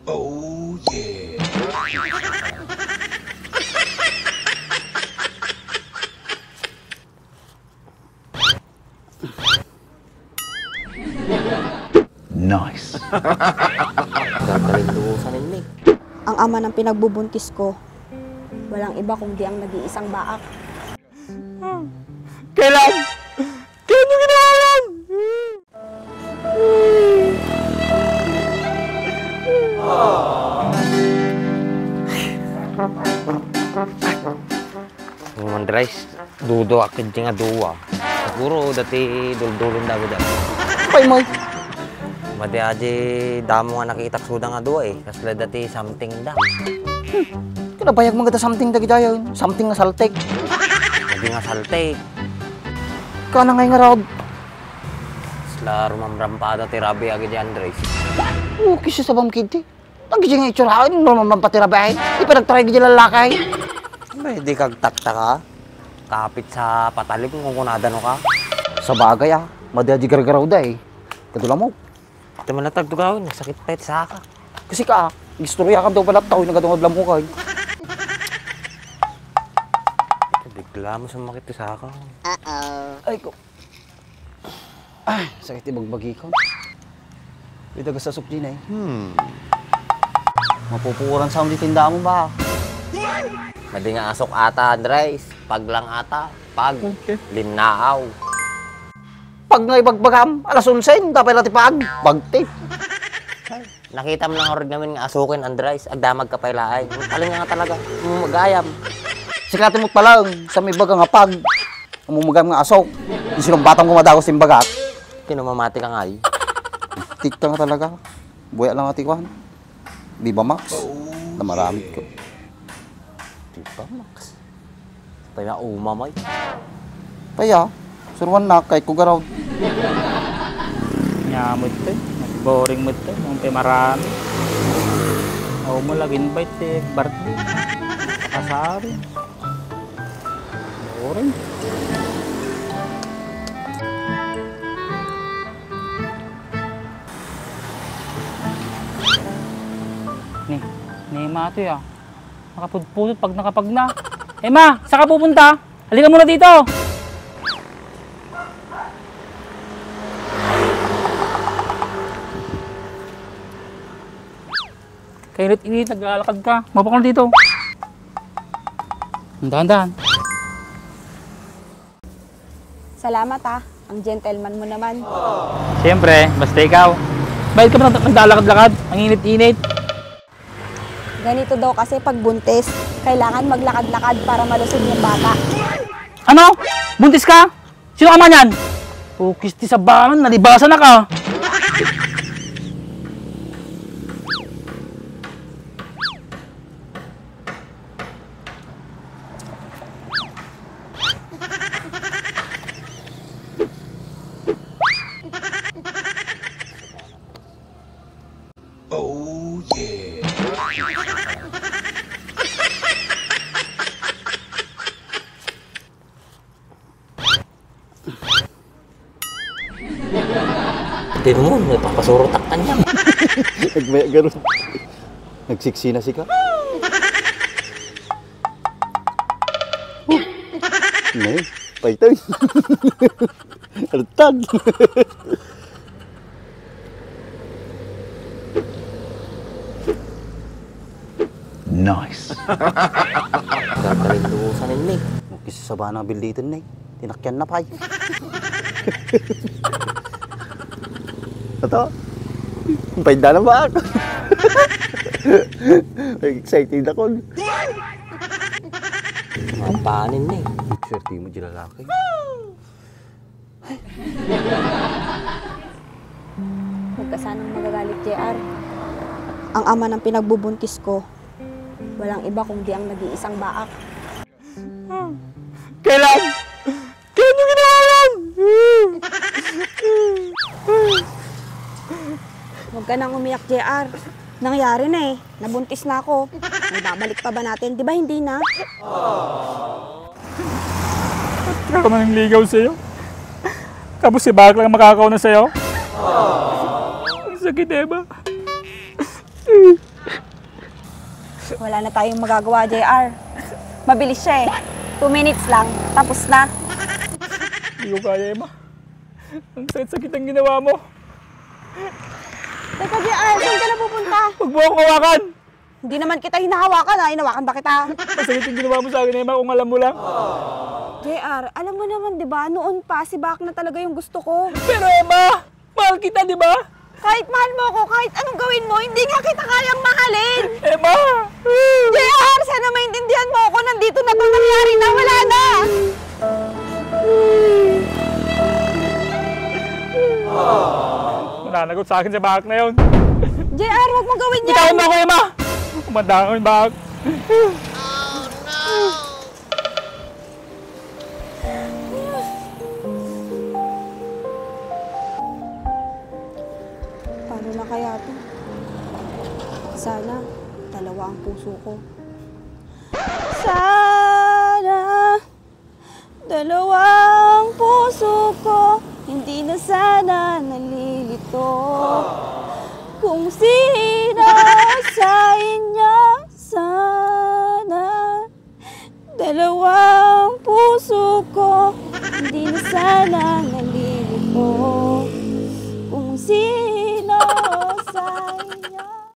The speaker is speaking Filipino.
Oh yeah. Nice. Gagaling luusan ni Nick. Ang ama ng pinagbubuntis ko, walang iba kundi ang nag-iisang baak. Kailan? Kailan nyo ginawa yan? Yung Andres, dudo akid nga duwa. Siguro dati duldulon dago dyan. Pay mo. Madi aji damo nga nakitak suda nga duwa eh. Kasla dati something da. Kinabayag mga something dagi dayon. Something nga saltek. Madi nga salte. Kana ngay nga raw. Kasla rumamrampada ti Rabi agi di Andres. Okay siya sa bamkid ti. Nagiging nga itsurahan, normal man patirabahin. Ipanagtry ka dyan lalakay. Di kag takta ka. Kapit sa patalim kung kunada no ka. Sa bagay madi aji gargaraw da eh. Kadula mo. Ito man natag tugawin, nagsakit pa ito sa aka. Kasi ka, istorya ka daw pala tao na kadungad lang mo ka. Bigla mo sumakit ito sa aka. Ay ko. Ay, sakit ibagbagi ko. Ito ka sa sukli na eh. Mapupukuran sa di tindahan mo ba? Madi nga asok ata, Andres. Pag lang ata. Pag. Okay. Linaaw. Pag nga ibagbagam, alas 11, dapat natin pag. Bagtip. Nakita mo lang orig namin nga asukin, Andres. Agdamag ka pailaay. Alin nga talaga. Magayam. Siklatin mo pa lang sa may baga nga pag. Umumagam nga asok. Yung sinong batang kumadagos yung bagat. Kinumamati ka nga eh. Tikta nga talaga. Buya lang atikwan. Di ba, Max? Na maramit ko. Di ba, Max? Paya umamay. Paya, suruan na kay Kugaraw. Nyamot to, boring mo to, nung marami. O mo lang invite eh, birthday. Kasari. Boring. Ni Ma to ya. Nakapudpudot pag nakapag na. Ma, saan ka pupunta? Halika muna dito. Kainit-init, naglalakad ka. Mapa ka na dito. Dahan-dahan. Salamat ang gentleman mo naman. Siyempre, basta ikaw. Bakit ka ba naglalakad-lakad? Ang init-init. Ganito daw kasi pag buntis, kailangan maglakad-lakad para malusog yung bata. Ano? Buntis ka? Sino ka man yan? Kisti sa bahan, nalibasa na ka. Oh yeah. Hindi mo, nagpapasurotak ka niya. Nagmaya ganun. Nagsiksi na si ka. Ngayon, paitay. Artag. Nice. Gagaling luusan ni Nick. Kisa sa banang bilditon na eh. Tinakyan na pay. Ito? Painda na ba ako? Excited ako. Mapanin Nick. Swerte mo dyan lalaki. Huwag ka sanang magagalit, JR. Ang ama ng pinagbubuntis ko, walang iba kundi ang nag-iisang baak. Kailan? Kailan nyo ginawa yan? Huwag ka nang umiyak, JR. Nangyari na eh. Nabuntis na ako. May babalik pa ba natin? Di ba hindi na? Kaya ko nang ligaw sa'yo. Tapos si Bakla lang makakauna sa'yo. Ang sakit, Eva. Wala na tayong magagawa, JR. Mabilis siya eh. 2 minutes lang, tapos na. Hindi ko kaya, Emma. Ang sakit-sakit ang ginawa mo. Teka, JR, saan ka na pupunta? Huwag mo akong hawakan. Hindi naman kita hinahawakan ha, hinawakan ba kita? Masakit yung ginawa mo sa akin, Emma, kung alam mo lang. JR, alam mo naman, di ba, noon pa, si Bak na talaga yung gusto ko. Pero Emma, mahal kita, di ba? Kahit mahal mo ako, kahit anong gawin mo, hindi nga kita kayang mahalin. Emma! JR, sana maintindihan mo ako, nandito na to nangyari na, wala na. Mananagot sa akin sa bahak na yun. JR, huwag mong gawin yan. Bitawan mo ako, Emma! Kumanda ako yung bahak. Paano na kaya to? Sana, dalawa ang puso ko. Sana, dalawang puso ko, hindi na sana nalilito. Kung sino sa inyo, sana, dalawang puso ko, hindi na sana nalilito.